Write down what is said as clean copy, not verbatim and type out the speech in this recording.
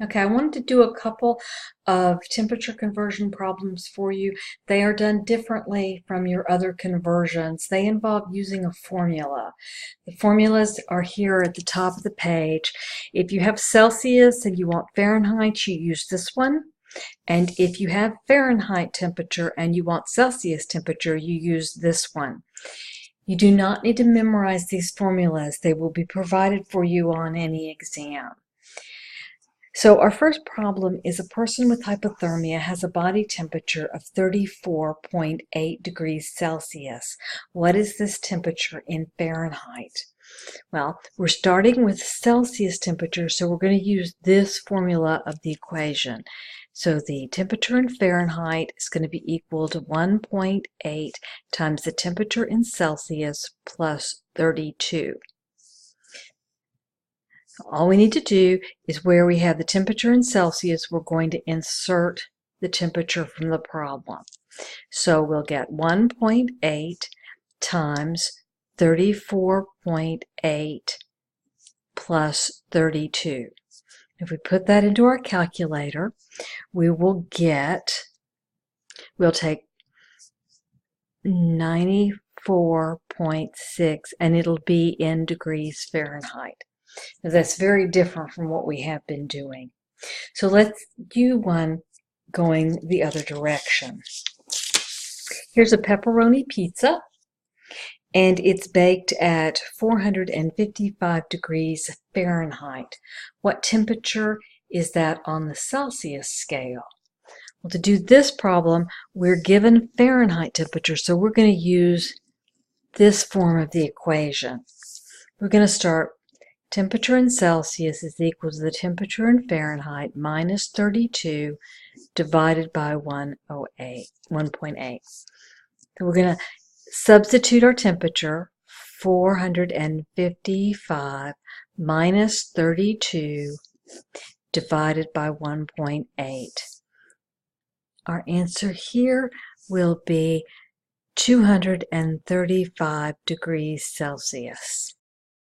Okay, I wanted to do a couple of temperature conversion problems for you. They are done differently from your other conversions. They involve using a formula. The formulas are here at the top of the page. If you have Celsius and you want Fahrenheit, you use this one. And if you have Fahrenheit temperature and you want Celsius temperature, you use this one. You do not need to memorize these formulas. They will be provided for you on any exam. So our first problem is a person with hypothermia has a body temperature of 34.8 degrees Celsius. What is this temperature in Fahrenheit? Well, we're starting with Celsius temperature, so we're going to use this formula of the equation. So the temperature in Fahrenheit is going to be equal to 1.8 times the temperature in Celsius plus 32. All we need to do is where we have the temperature in Celsius, we're going to insert the temperature from the problem. So we'll get 1.8 times 34.8 plus 32. If we put that into our calculator, we'll take 94.6, and it'll be in degrees Fahrenheit. Now that's very different from what we have been doing. So let's do one going the other direction. Here's a pepperoni pizza, and it's baked at 455 degrees Fahrenheit. What temperature is that on the Celsius scale? Well, to do this problem, we're given Fahrenheit temperature, so we're going to use this form of the equation. We're going to start temperature in Celsius is equal to the temperature in Fahrenheit minus 32 divided by 1.8. So we're going to substitute our temperature, 455 minus 32 divided by 1.8. Our answer here will be 235 degrees Celsius.